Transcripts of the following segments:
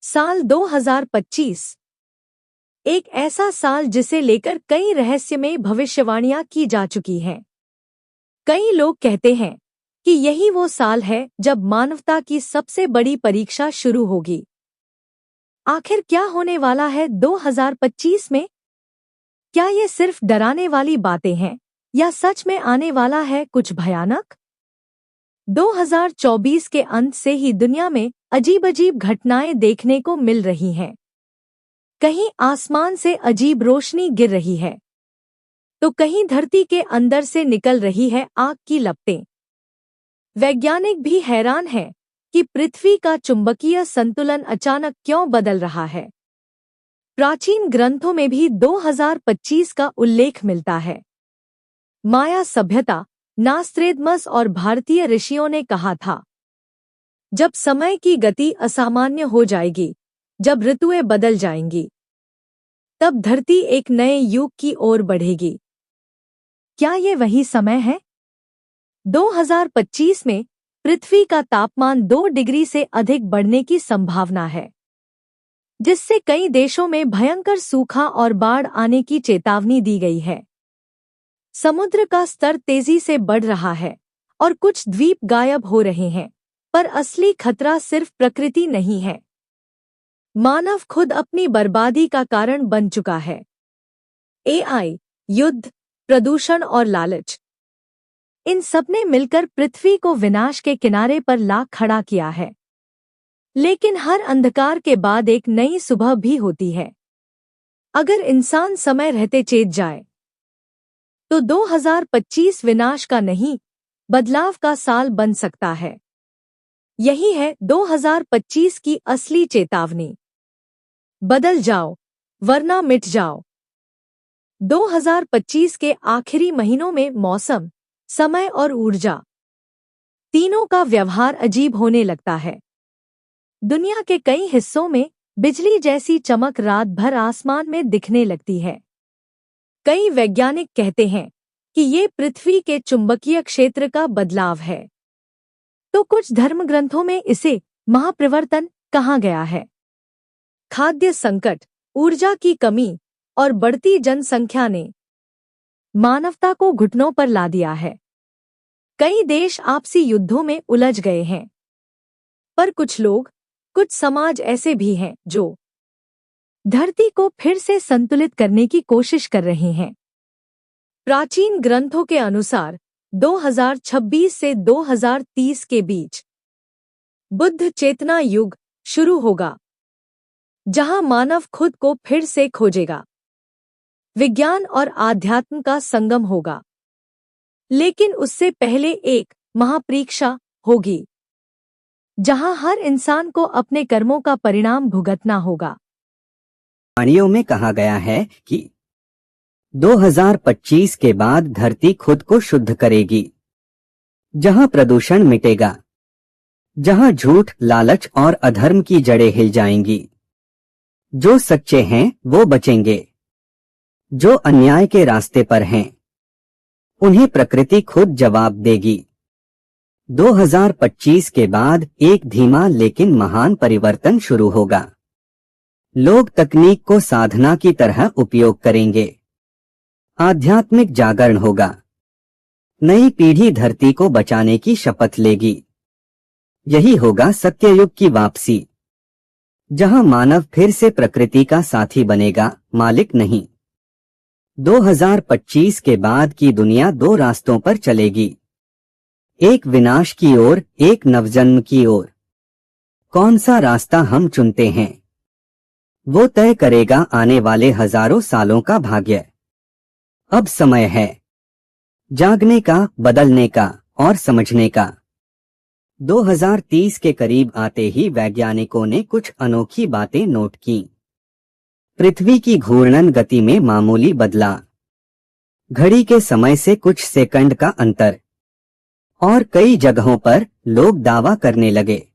साल 2025 एक ऐसा साल जिसे लेकर कई रहस्यमय भविष्यवाणियां की जा चुकी हैं। कई लोग कहते हैं कि यही वो साल है जब मानवता की सबसे बड़ी परीक्षा शुरू होगी। आखिर क्या होने वाला है 2025 में? क्या ये सिर्फ डराने वाली बातें हैं या सच में आने वाला है कुछ भयानक? 2024 के अंत से ही दुनिया में अजीब-अजीब घटनाएं देखने को मिल रही हैं। कहीं आसमान से अजीब रोशनी गिर रही है, तो कहीं धरती के अंदर से निकल रही है आग की लपटें। वैज्ञानिक भी हैरान हैं कि पृथ्वी का चुंबकीय संतुलन अचानक क्यों बदल रहा है। प्राचीन ग्रंथों में भी 2025 का उल्लेख मिलता है। माया सभ्यता, नास्त्रेदमस और भारतीय ऋषियों ने कहा था, जब समय की गति असामान्य हो जाएगी, जब ऋतुएं बदल जाएंगी, तब धरती एक नए युग की ओर बढ़ेगी। क्या ये वही समय है? 2025 में पृथ्वी का तापमान 2 डिग्री से अधिक बढ़ने की संभावना है, जिससे कई देशों में भयंकर सूखा और बाढ़ आने की चेतावनी दी गई है। समुद्र का स्तर तेजी से बढ़ रहा है और कुछ द्वीप गायब हो रहे हैं, पर असली खतरा सिर्फ प्रकृति नहीं है। मानव खुद अपनी बर्बादी का कारण बन चुका है। एआई, युद्ध, प्रदूषण और लालच, इन सब ने मिलकर पृथ्वी को विनाश के किनारे पर ला खड़ा किया है। लेकिन हर अंधकार के बाद एक नई सुबह भी होती है। अगर इंसान समय रहते चेत जाए, तो 2025 विनाश का नहीं, बदलाव का साल बन सकता है। यही है 2025 की असली चेतावनी। बदल जाओ, वरना मिट जाओ। 2025 के आखिरी महीनों में मौसम, समय और ऊर्जा, तीनों का व्यवहार अजीब होने लगता है। दुनिया के कई हिस्सों में बिजली जैसी चमक रात भर आसमान में दिखने लगती है। कई वैज्ञानिक कहते हैं कि ये पृथ्वी के चुंबकीय क्षेत्र का बदलाव है। तो कुछ धर्मग्रंथों में इसे महापरिवर्तन कहा गया है। खाद्य संकट, ऊर्जा की कमी और बढ़ती जनसंख्या ने मानवता को घुटनों पर ला दिया है। कई देश आपसी युद्धों में उलझ गए हैं। पर कुछ लोग, कुछ समाज ऐसे भी हैं जो धरती को फिर से संतुलित करने की कोशिश कर रहे हैं। प्राचीन ग्रंथों के अनुसार 2026 से 2030 के बीच बुद्ध चेतना युग शुरू होगा, जहां मानव खुद को फिर से खोजेगा। विज्ञान और आध्यात्म का संगम होगा। लेकिन उससे पहले एक महापरीक्षा होगी, जहां हर इंसान को अपने कर्मों का परिणाम भुगतना होगा। वाणियों में कहा गया है कि 2025 के बाद धरती खुद को शुद्ध करेगी, जहां प्रदूषण मिटेगा, जहां झूठ, लालच और अधर्म की जड़ें हिल जाएंगी। जो सच्चे हैं वो बचेंगे, जो अन्याय के रास्ते पर हैं उन्हें प्रकृति खुद जवाब देगी। 2025 के बाद एक धीमा लेकिन महान परिवर्तन शुरू होगा। लोग तकनीक को साधना की तरह उपयोग करेंगे। आध्यात्मिक जागरण होगा। नई पीढ़ी धरती को बचाने की शपथ लेगी। यही होगा सत्ययुग की वापसी, जहां मानव फिर से प्रकृति का साथी बनेगा, मालिक नहीं। 2025 के बाद की दुनिया 2 रास्तों पर चलेगी, एक विनाश की ओर, एक नवजन्म की ओर। कौन सा रास्ता हम चुनते हैं, वो तय करेगा आने वाले हजारों सालों का भाग्य। अब समय है जागने का, बदलने का और समझने का। 2030 के करीब आते ही वैज्ञानिकों ने कुछ अनोखी बातें नोट की। पृथ्वी की घूर्णन गति में मामूली बदलाव, घड़ी के समय से कुछ सेकंड का अंतर, और कई जगहों पर लोग दावा करने लगे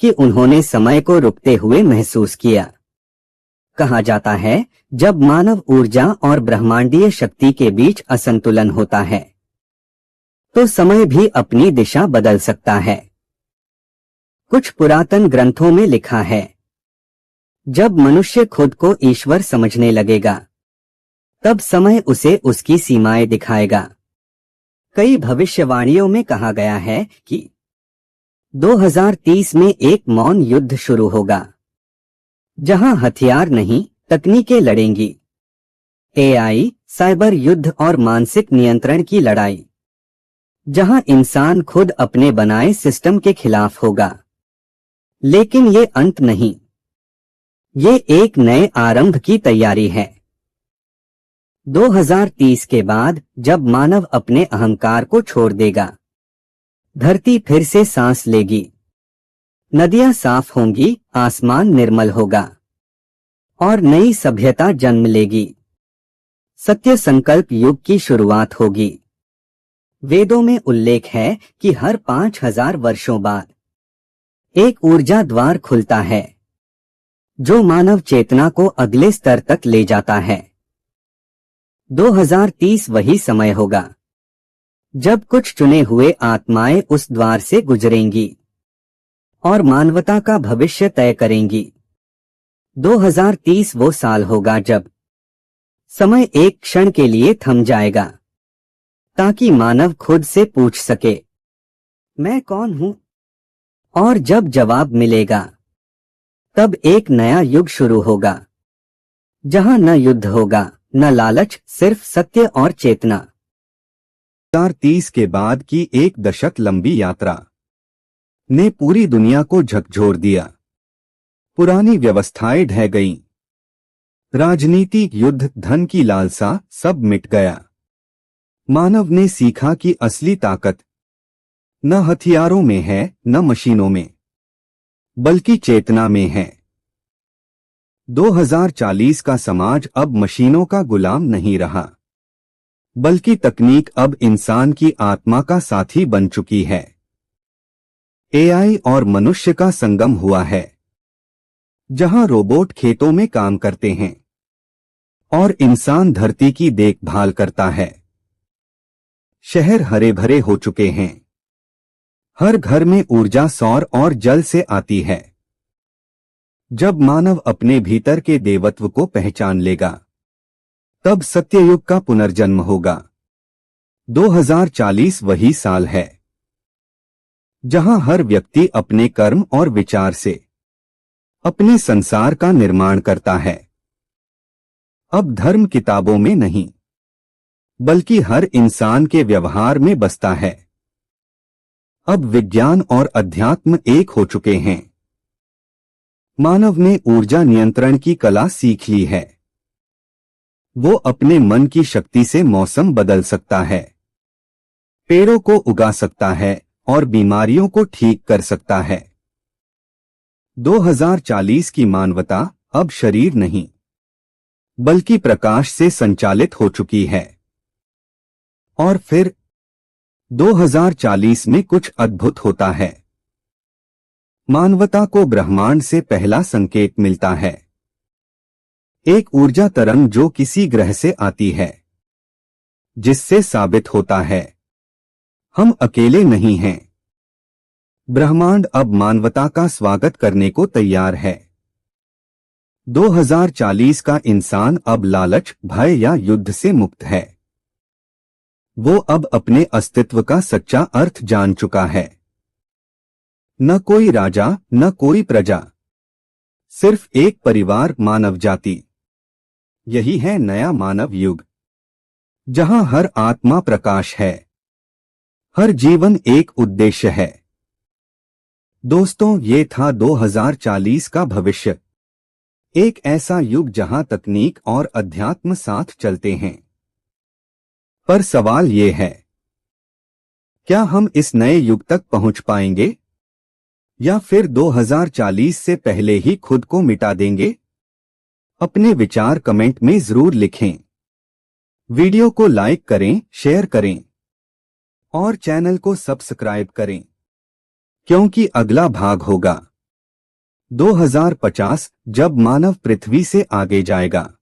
कि उन्होंने समय को रुकते हुए महसूस किया। कहा जाता है, जब मानव ऊर्जा और ब्रह्मांडीय शक्ति के बीच असंतुलन होता है, तो समय भी अपनी दिशा बदल सकता है। कुछ पुरातन ग्रंथों में लिखा है, जब मनुष्य खुद को ईश्वर समझने लगेगा, तब समय उसे उसकी सीमाएं दिखाएगा। कई भविष्यवाणियों में कहा गया है कि 2030 में एक मौन युद्ध शुरू होगा, जहां हथियार नहीं, तकनीकें लड़ेंगी। एआई, साइबर युद्ध और मानसिक नियंत्रण की लड़ाई, जहां इंसान खुद अपने बनाए सिस्टम के खिलाफ होगा। लेकिन ये अंत नहीं, ये एक नए आरंभ की तैयारी है। 2030 के बाद जब मानव अपने अहंकार को छोड़ देगा, धरती फिर से सांस लेगी, नदियां साफ होंगी, आसमान निर्मल होगा और नई सभ्यता जन्म लेगी। सत्य संकल्प युग की शुरुआत होगी। वेदों में उल्लेख है कि हर 5000 वर्षों बाद एक ऊर्जा द्वार खुलता है, जो मानव चेतना को अगले स्तर तक ले जाता है। 2030 वही समय होगा जब कुछ चुने हुए आत्माएं उस द्वार से गुजरेंगी और मानवता का भविष्य तय करेंगी। 2030 वो साल होगा जब समय एक क्षण के लिए थम जाएगा, ताकि मानव खुद से पूछ सके, मैं कौन हूं? और जब जवाब मिलेगा, तब एक नया युग शुरू होगा, जहां न युद्ध होगा, न लालच, सिर्फ सत्य और चेतना। 2030 के बाद की एक दशक लंबी यात्रा ने पूरी दुनिया को झकझोर दिया। पुरानी व्यवस्थाएं ढह गईं। राजनीतिक युद्ध, धन की लालसा, सब मिट गया। मानव ने सीखा कि असली ताकत न हथियारों में है, न मशीनों में, बल्कि चेतना में है। 2040 का समाज अब मशीनों का गुलाम नहीं रहा, बल्कि तकनीक अब इंसान की आत्मा का साथी बन चुकी है। एआई और मनुष्य का संगम हुआ है, जहां रोबोट खेतों में काम करते हैं और इंसान धरती की देखभाल करता है। शहर हरे भरे हो चुके हैं। हर घर में ऊर्जा सौर और जल से आती है। जब मानव अपने भीतर के देवत्व को पहचान लेगा, तब सत्ययुग का पुनर्जन्म होगा। 2040 वही साल है जहां हर व्यक्ति अपने कर्म और विचार से अपने संसार का निर्माण करता है। अब धर्म किताबों में नहीं, बल्कि हर इंसान के व्यवहार में बसता है। अब विज्ञान और अध्यात्म एक हो चुके हैं। मानव ने ऊर्जा नियंत्रण की कला सीख ली है। वो अपने मन की शक्ति से मौसम बदल सकता है, पेड़ों को उगा सकता है और बीमारियों को ठीक कर सकता है। 2040 की मानवता अब शरीर नहीं, बल्कि प्रकाश से संचालित हो चुकी है। और फिर 2040 में कुछ अद्भुत होता है। मानवता को ब्रह्मांड से पहला संकेत मिलता है। एक ऊर्जा तरंग जो किसी ग्रह से आती है, जिससे साबित होता है हम अकेले नहीं हैं। ब्रह्मांड अब मानवता का स्वागत करने को तैयार है। 2040 का इंसान अब लालच, भय या युद्ध से मुक्त है। वो अब अपने अस्तित्व का सच्चा अर्थ जान चुका है। न कोई राजा, न कोई प्रजा, सिर्फ एक परिवार, मानव जाति। यही है नया मानव युग, जहां हर आत्मा प्रकाश है, हर जीवन एक उद्देश्य है। दोस्तों, ये था 2040 का भविष्य। एक ऐसा युग जहां तकनीक और अध्यात्म साथ चलते हैं। पर सवाल ये है, क्या हम इस नए युग तक पहुंच पाएंगे, या फिर 2040 से पहले ही खुद को मिटा देंगे? अपने विचार कमेंट में जरूर लिखें। वीडियो को लाइक करें, शेयर करें और चैनल को सब्सक्राइब करें, क्योंकि अगला भाग होगा 2050, जब मानव पृथ्वी से आगे जाएगा।